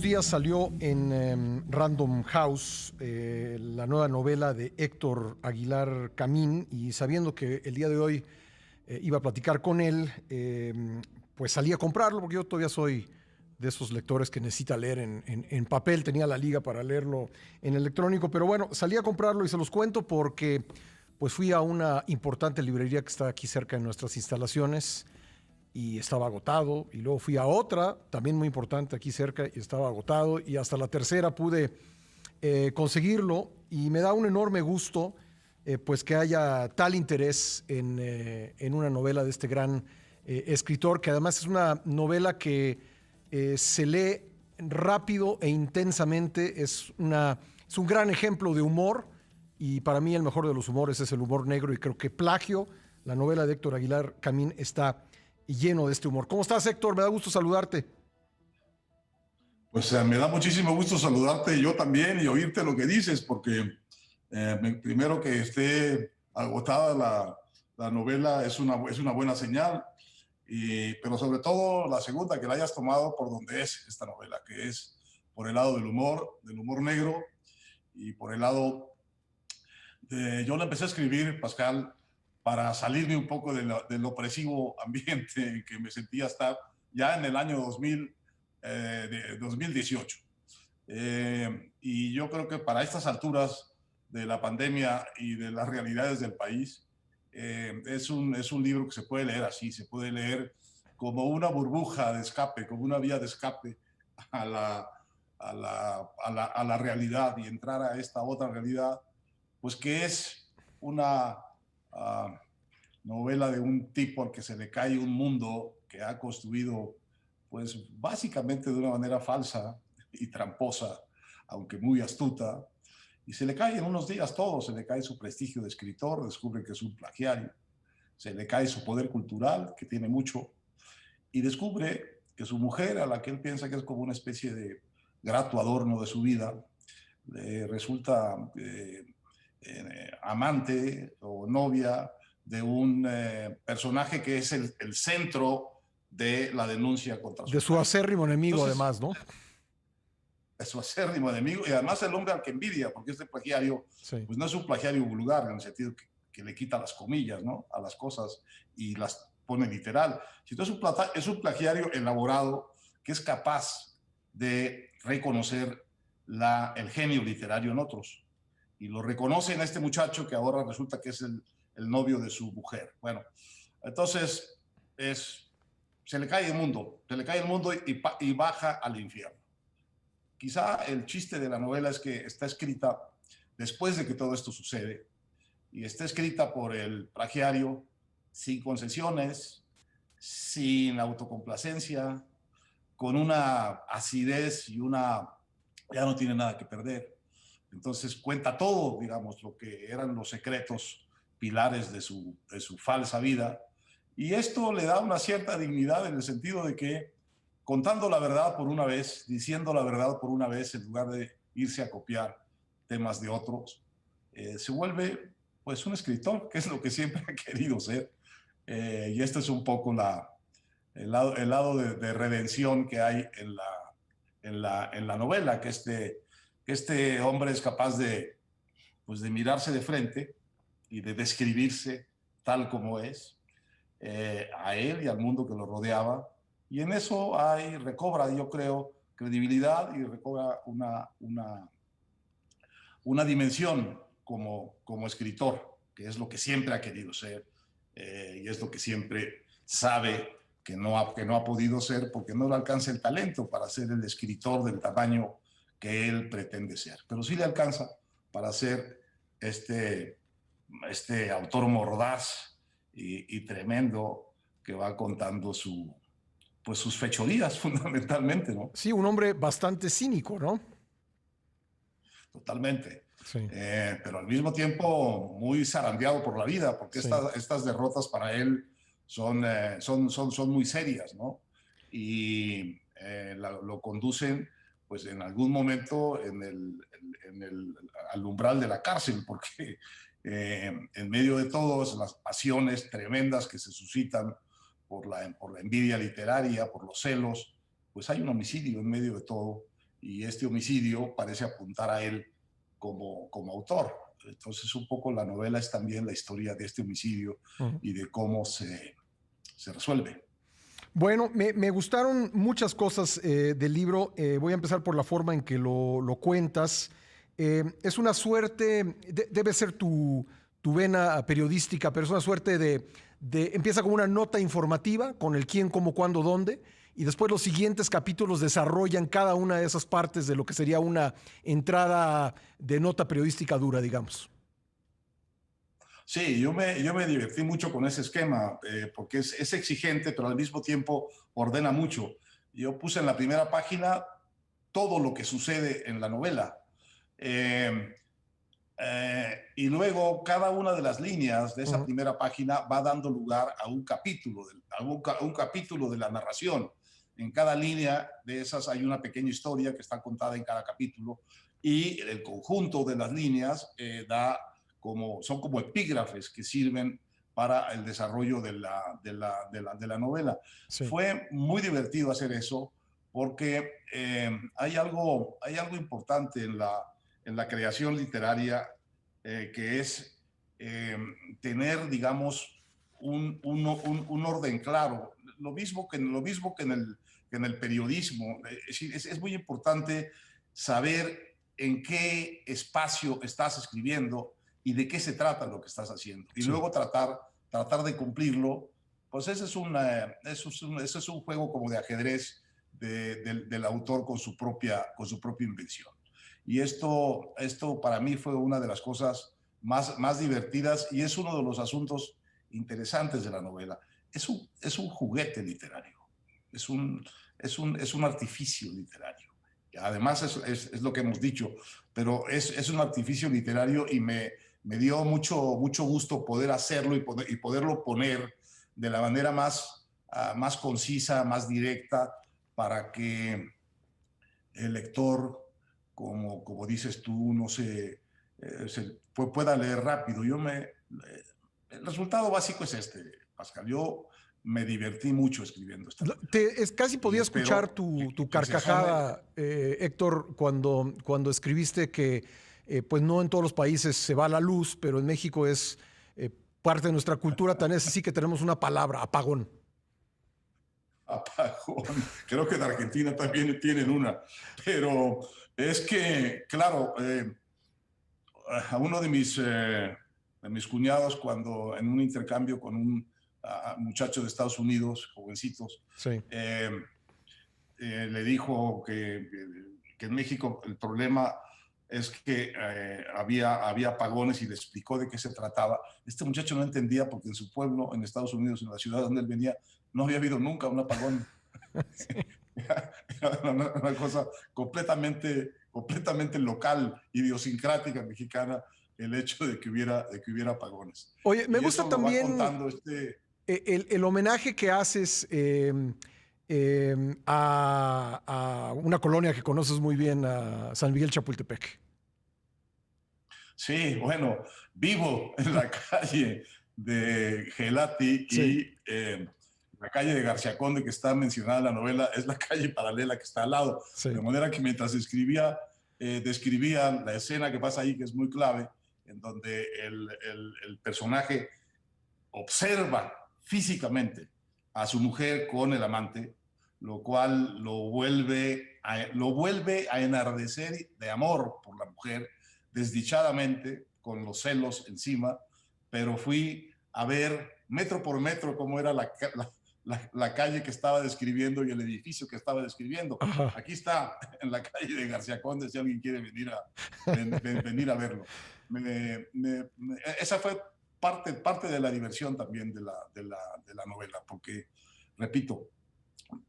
días salió en Random House la nueva novela de Héctor Aguilar Camín, y sabiendo que el día de hoy iba a platicar con él, pues salí a comprarlo porque yo todavía soy de esos lectores que necesita leer en papel. Tenía la liga para leerlo en electrónico, pero bueno, salí a comprarlo y se los cuento porque pues fui a una importante librería que está aquí cerca de nuestras instalaciones y estaba agotado, y luego fui a otra también muy importante aquí cerca y estaba agotado, y hasta la tercera pude conseguirlo, y me da un enorme gusto pues que haya tal interés en una novela de este gran escritor, que además es una novela que se lee rápido e intensamente. Es un gran ejemplo de humor, y para mí el mejor de los humores es el humor negro, y creo que Plagio, la novela de Héctor Aguilar Camín, está lleno de este humor. ¿Cómo estás, Héctor? Me da gusto saludarte. Pues me da muchísimo gusto saludarte yo también y oírte lo que dices, porque primero que esté agotada la novela es una buena señal, pero sobre todo la segunda, que la hayas tomado por donde es esta novela, que es por el lado del humor negro, y por el lado yo la empecé a escribir, Pascal, para salirme un poco del opresivo ambiente en que me sentía estar ya en el año 2018. Y yo creo que para estas alturas de la pandemia y de las realidades del país, es un libro que se puede leer así, se puede leer como una burbuja de escape, como una vía de escape a la realidad, y entrar a esta otra realidad, pues que es una uh, novela de un tipo al que se le cae un mundo que ha construido, pues básicamente de una manera falsa y tramposa, aunque muy astuta, y se le cae en unos días todo. Se le cae su prestigio de escritor, descubre que es un plagiario, se le cae su poder cultural, que tiene mucho, y descubre que su mujer, a la que él piensa que es como una especie de grato adorno de su vida, resulta amante o novia de un personaje que es el centro de la denuncia contra De su su esposa. acérrimo enemigo, Entonces, además, ¿no? es su acérrimo enemigo, y además el hombre al que envidia, porque este plagiario, Sí. pues no es un plagiario vulgar, en el sentido que le quita las comillas, ¿no?, a las cosas y las pone literal. Sino es un plagiario elaborado, que es capaz de reconocer el genio literario en otros. Y lo reconoce en este muchacho, que ahora resulta que es el novio de su mujer. Bueno, entonces se le cae el mundo, y baja al infierno. Quizá el chiste de la novela es que está escrita después de que todo esto sucede, y está escrita por el plagiario sin concesiones, sin autocomplacencia, con una acidez y ya no tiene nada que perder. Entonces cuenta todo, digamos, lo que eran los secretos pilares de su falsa vida. Y esto le da una cierta dignidad, en el sentido de que, contando la verdad por una vez, diciendo la verdad por una vez, en lugar de irse a copiar temas de otros, se vuelve pues un escritor, que es lo que siempre ha querido ser. Y este es un poco el lado de redención que hay en la novela, que este hombre es capaz pues de mirarse de frente y de describirse tal como es, a él y al mundo que lo rodeaba. Y en eso recobra, yo creo, credibilidad, y recobra una dimensión como escritor, que es lo que siempre ha querido ser, y es lo que siempre sabe que no ha podido ser, porque no le alcanza el talento para ser el escritor del tamaño que él pretende ser. Pero sí le alcanza para ser este autor mordaz y tremendo, que va contando pues sus fechorías, fundamentalmente, ¿no? Sí, un hombre bastante cínico, ¿no? Totalmente. Sí, Pero al mismo tiempo muy zarandeado por la vida, porque sí. estas derrotas para él son muy serias, ¿no? Y lo conducen, pues en algún momento, al umbral de la cárcel, porque en medio de todas las pasiones tremendas que se suscitan por la envidia literaria, por los celos, pues hay un homicidio en medio de todo. y este homicidio parece apuntar a él como autor. Entonces, un poco la novela es también la historia de este homicidio y de cómo se resuelve. Bueno, me gustaron muchas cosas del libro. Voy a empezar por la forma en que lo cuentas. Es una suerte, debe ser tu vena periodística, pero es una suerte empieza como una nota informativa con el quién, cómo, cuándo, dónde, y después los siguientes capítulos desarrollan cada una de esas partes de lo que sería una entrada de nota periodística dura, digamos. Sí, yo me divertí mucho con ese esquema, porque es exigente, pero al mismo tiempo ordena mucho. Yo puse en la primera página todo lo que sucede en la novela. Y luego cada una de las líneas de esa primera página va dando lugar a un capítulo, un capítulo de la narración. En cada línea de esas hay una pequeña historia que está contada en cada capítulo, y el conjunto de las líneas son como epígrafes que sirven para el desarrollo de la novela. Sí. Fue muy divertido hacer eso porque hay algo importante en la creación literaria, que es tener, digamos, un orden claro. Lo mismo que en el periodismo. Es muy importante saber en qué espacio estás escribiendo y de qué se trata lo que estás haciendo. Y luego tratar de cumplirlo. Pues ese es un juego como de ajedrez del autor con su propia invención. Y esto para mí fue una de las cosas más divertidas, y es uno de los asuntos interesantes de la novela. Es un juguete literario, es un artificio literario. Además es lo que hemos dicho, pero es un artificio literario, y me dio mucho gusto poder hacerlo y poderlo poner de la manera más concisa, más directa, para que el lector, como dices tú, no pueda leer rápido. El resultado básico es este, Pascal. Yo me divertí mucho escribiendo esta novela. Casi podía escuchar tu carcajada, Héctor, cuando escribiste que pues no en todos los países se va la luz, pero en México es parte de nuestra cultura, tan es así que tenemos una palabra, apagón. Apagón. Creo que en Argentina también tienen una, pero es que, claro, a uno de mis cuñados, cuando en un intercambio con un muchacho de Estados Unidos, jovencitos, sí. Le dijo que en México el problema es que había apagones, y le explicó de qué se trataba. Este muchacho no entendía, porque en su pueblo, en Estados Unidos, en la ciudad donde él venía, no había habido nunca un apagón. Sí. Era una cosa completamente local, idiosincrática mexicana, el hecho de que hubiera apagones. Oye, me gusta eso también lo va contando el homenaje que haces a una colonia que conoces muy bien, a San Miguel Chapultepec. Sí, bueno, vivo en la calle de Gelati, Sí. y la calle de García Conde, que está mencionada en la novela, es la calle paralela que está al lado. Sí. De manera que mientras describía la escena que pasa ahí, que es muy clave, en donde el personaje observa físicamente a su mujer con el amante, lo cual lo vuelve a enardecer de amor por la mujer, desdichadamente, con los celos encima. Pero fui a ver metro por metro cómo era la calle que estaba describiendo y el edificio que estaba describiendo. Ajá. Aquí está, en la calle de García Conde, si alguien quiere venir a verlo. Esa fue parte de la diversión también de la novela, porque, repito,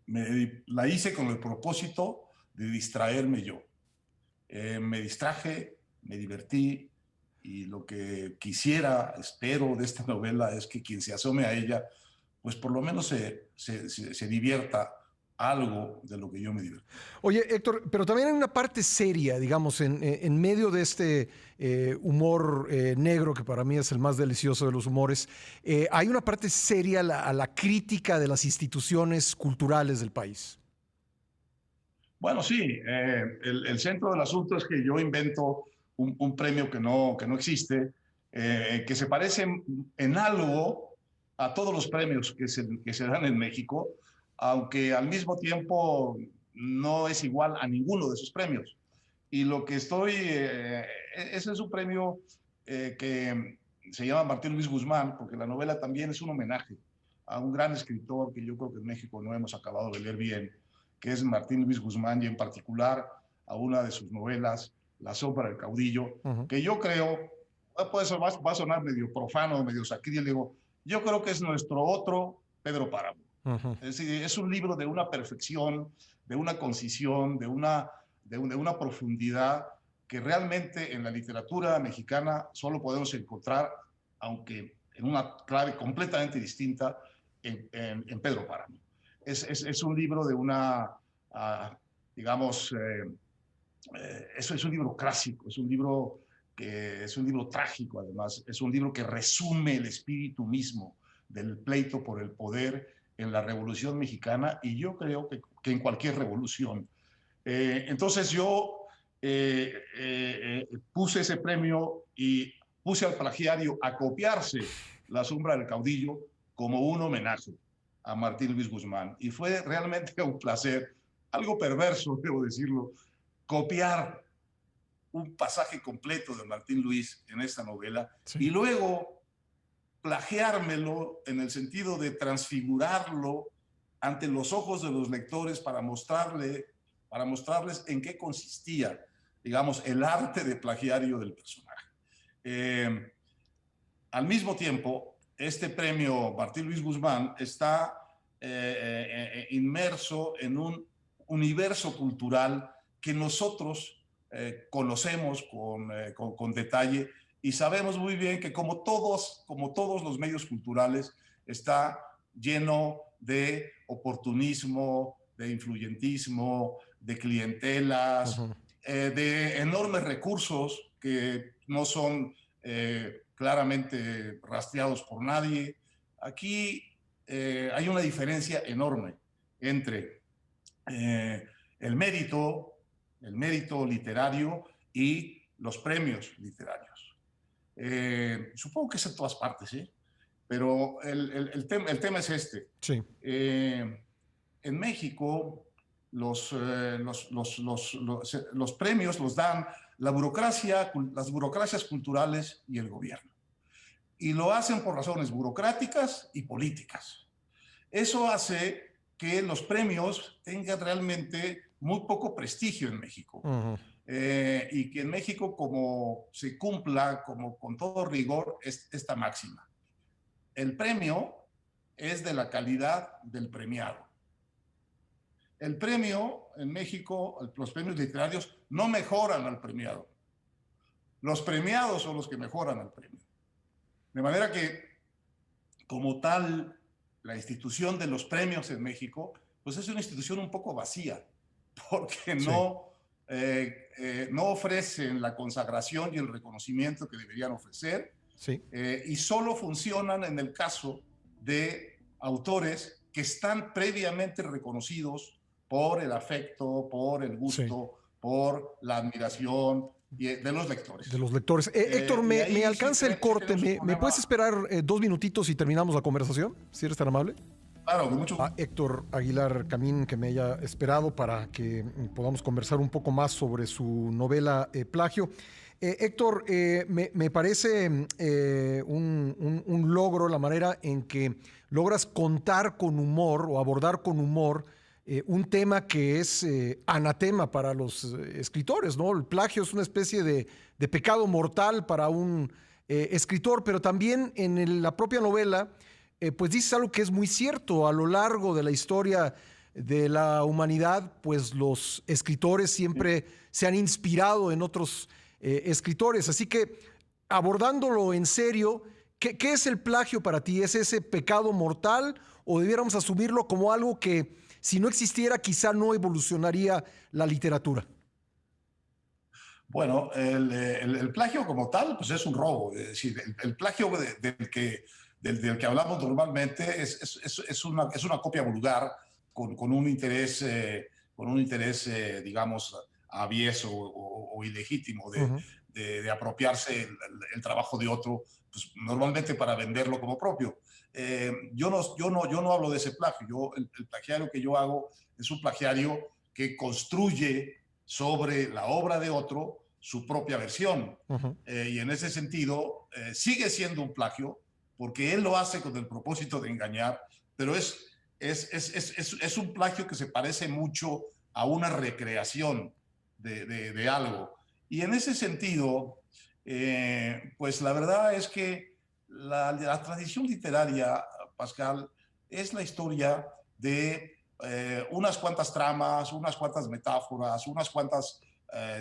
la hice con el propósito de distraerme yo. Me distraje, me divertí, y lo que espero de esta novela es que quien se asome a ella, pues por lo menos se divierta algo de lo que yo me divertí. Oye, Héctor, pero también hay una parte seria, digamos, en medio de este humor negro, que para mí es el más delicioso de los humores. Hay una parte seria a la crítica de las instituciones culturales del país. Bueno, sí, el centro del asunto es que yo invento un premio que no existe, que se parece en algo a todos los premios que se dan en México, aunque al mismo tiempo no es igual a ninguno de esos premios. Y lo que ese es un premio que se llama Martín Luis Guzmán, porque la novela también es un homenaje a un gran escritor que yo creo que en México no hemos acabado de leer bien, que es Martín Luis Guzmán, y en particular a una de sus novelas, La sombra del caudillo, que yo creo, va a sonar medio profano, medio sacrílego, yo creo que es nuestro otro Pedro Páramo. Es decir, es un libro de una perfección, de una concisión, de una profundidad que realmente en la literatura mexicana solo podemos encontrar, aunque en una clave completamente distinta, en Pedro Páramo. Es un libro de una, digamos, eso es un libro clásico, es un libro trágico además, es un libro que resume el espíritu mismo del pleito por el poder en la Revolución Mexicana, y yo creo que en cualquier revolución. Entonces yo puse ese premio y puse al plagiario a copiarse La sombra del caudillo como un homenaje a Martín Luis Guzmán. Y fue realmente un placer, algo perverso, debo decirlo, copiar un pasaje completo de Martín Luis en esta novela, sí, y luego plagiármelo en el sentido de transfigurarlo ante los ojos de los lectores para mostrarles en qué consistía, digamos, el arte de plagiario del personaje. Al mismo tiempo, este premio Martín Luis Guzmán está inmerso en un universo cultural que nosotros conocemos con detalle, y sabemos muy bien que como todos los medios culturales, está lleno de oportunismo, de influyentismo, de clientelas, de enormes recursos que no son claramente rastreados por nadie. Aquí hay una diferencia enorme entre el mérito literario y los premios literarios. Supongo que es en todas partes, ¿sí? Pero el tema es este. Sí. En México, los premios los dan las burocracias culturales y el gobierno. Y lo hacen por razones burocráticas y políticas. Eso hace que los premios tengan realmente muy poco prestigio en México. Y que en México como se cumpla como con todo rigor esta máxima. El premio es de la calidad del premiado. El premio en México, los premios literarios, no mejoran al premiado. Los premiados son los que mejoran al premio. De manera que, como tal, la institución de los premios en México, pues es una institución un poco vacía, porque no ofrecen la consagración y el reconocimiento que deberían ofrecer, sí, y solo funcionan en el caso de autores que están previamente reconocidos por el afecto, por el gusto, sí, por la admiración de los lectores. De los lectores. Héctor, me alcanza el corte. ¿Me puedes esperar 2 minutitos y terminamos la conversación? Si eres tan amable. Claro, con mucho gusto. A Héctor Aguilar Camín, que me haya esperado para que podamos conversar un poco más sobre su novela Plagio. Héctor, me parece un logro la manera en que logras contar con humor o abordar con humor un tema que es anatema para los escritores, ¿no? El plagio es una especie de pecado mortal para un escritor, pero también en la propia novela pues dices algo que es muy cierto. A lo largo de la historia de la humanidad, pues los escritores siempre se han inspirado en otros escritores. Así que, abordándolo en serio, ¿qué es el plagio para ti? ¿Es ese pecado mortal o debiéramos asumirlo como algo que, si no existiera, quizá no evolucionaría la literatura? Bueno, el plagio como tal, pues es un robo. Es decir, el plagio del que hablamos normalmente es una copia vulgar con un interés con un interés, digamos, avieso o ilegítimo de apropiarse el trabajo de otro, pues, normalmente para venderlo como propio. Yo no hablo de ese plagio. El plagiario que yo hago es un plagiario que construye sobre la obra de otro su propia versión. Y en ese sentido, sigue siendo un plagio, porque él lo hace con el propósito de engañar, pero es un plagio que se parece mucho a una recreación de algo. Y en ese sentido, pues la verdad es que la tradición literaria, Pascal, es la historia de unas cuantas tramas, unas cuantas metáforas, unas cuantas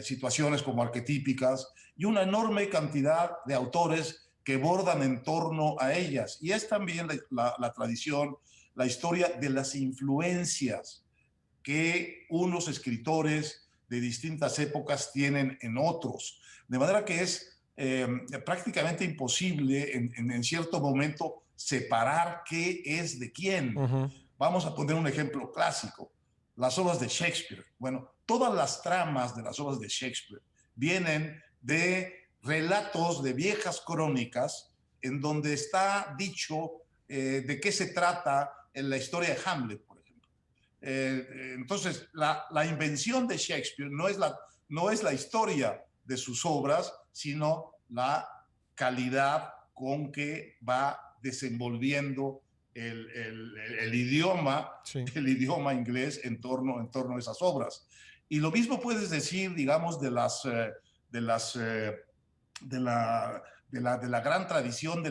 situaciones como arquetípicas y una enorme cantidad de autores que bordan en torno a ellas. Y es también la tradición, la historia de las influencias que unos escritores de distintas épocas tienen en otros. De manera que es prácticamente imposible en cierto momento separar qué es de quién. Vamos a poner un ejemplo clásico, las obras de Shakespeare. Bueno, todas las tramas de las obras de Shakespeare vienen de relatos de viejas crónicas en donde está dicho de qué se trata en la historia de Hamlet, por ejemplo. Entonces, la invención de Shakespeare no es la historia de sus obras, sino la calidad con que va desenvolviendo el idioma, sí, el idioma inglés en torno a esas obras. Y lo mismo puedes decir, digamos, de la gran tradición de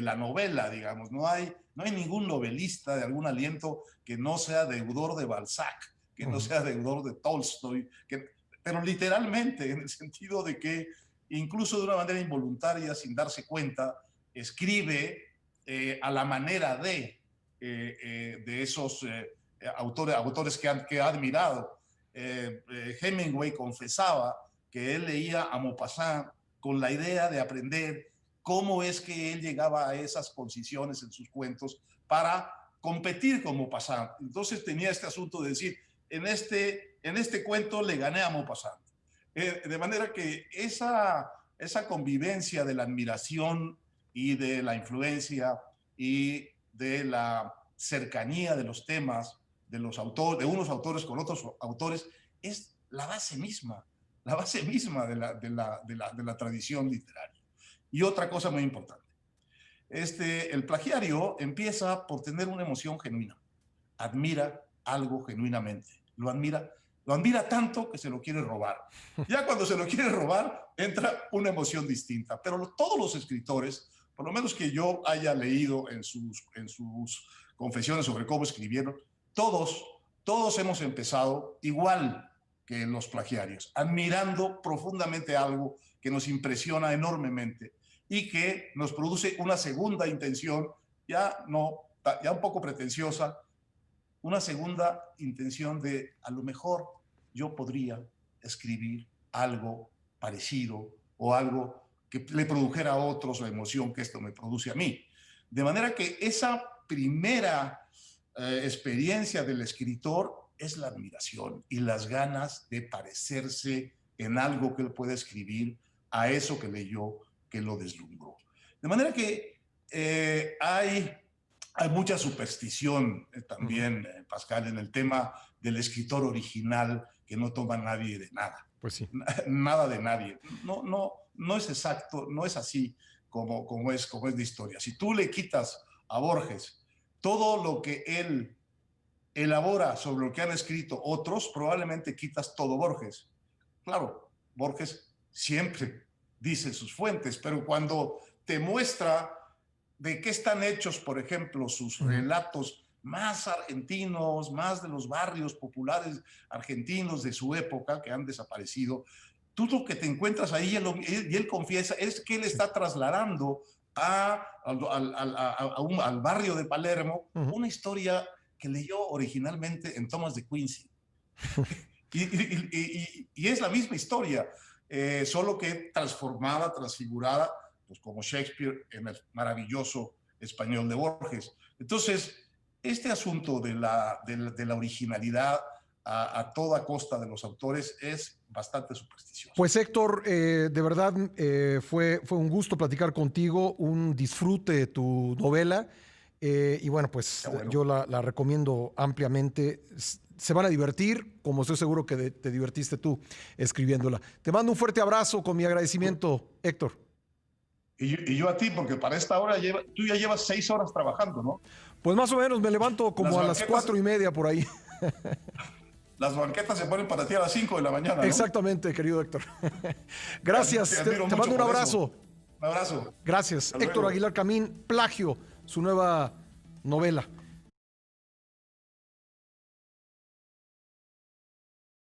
la novela, digamos. No hay ningún novelista de algún aliento que no sea deudor de Balzac, que no sea deudor de Tolstoy, pero literalmente, en el sentido de que incluso de una manera involuntaria, sin darse cuenta, escribe a la manera de esos autores que ha admirado. Hemingway confesaba que él leía a Maupassant con la idea de aprender cómo es que él llegaba a esas concisiones en sus cuentos para competir con Maupassant. Entonces tenía este asunto de decir, en este cuento le gané a Maupassant. De manera que esa convivencia de la admiración y de la influencia y de la cercanía de los temas de unos autores con otros autores es la base misma de la tradición literaria. Y otra cosa muy importante, el plagiario empieza por tener una emoción genuina. Admira algo genuinamente, lo admira tanto que se lo quiere robar. Ya cuando se lo quiere robar, entra una emoción distinta. Pero todos los escritores, por lo menos que yo haya leído en sus confesiones sobre cómo escribieron, todos hemos empezado igual que los plagiarios, admirando profundamente algo que nos impresiona enormemente y que nos produce una segunda intención, ya un poco pretenciosa, una segunda intención de a lo mejor yo podría escribir algo parecido o algo que le produjera a otros la emoción que esto me produce a mí. De manera que esa primera experiencia del escritor es la admiración y las ganas de parecerse en algo que él puede escribir a eso que leyó, que lo deslumbró. De manera que hay mucha superstición también, Pascal, en el tema del escritor original que no toma nadie de nada. Pues sí. Nada de nadie. No es exacto, no es así como es la historia. Si tú le quitas a Borges todo lo que él elabora sobre lo que han escrito otros, probablemente quitas todo Borges. Claro, Borges siempre dice sus fuentes, pero cuando te muestra de qué están hechos, por ejemplo, sus relatos más argentinos, más de los barrios populares argentinos de su época que han desaparecido, tú lo que te encuentras ahí, y él confiesa, es que él está trasladando al barrio de Palermo una historia que leyó originalmente en Thomas de Quincy. y es la misma historia, solo que transformada, transfigurada, pues como Shakespeare en el maravilloso español de Borges. Entonces, este asunto de la originalidad a toda costa de los autores es bastante supersticioso. Pues Héctor, de verdad fue un gusto platicar contigo, un disfrute de tu novela. Y bueno, pues bueno, yo la recomiendo ampliamente. Se van a divertir, como estoy seguro que te divertiste tú escribiéndola. Te mando un fuerte abrazo con mi agradecimiento, Héctor. Y yo a ti, porque para esta hora tú ya llevas 6 horas trabajando, ¿no? Pues más o menos me levanto como a las 4:30 por ahí. Las banquetas se ponen para ti a las 5 de la mañana, ¿no? Exactamente, querido Héctor. Gracias, te mando un abrazo. Un abrazo. Gracias. Héctor Aguilar Camín, Plagio, su nueva novela.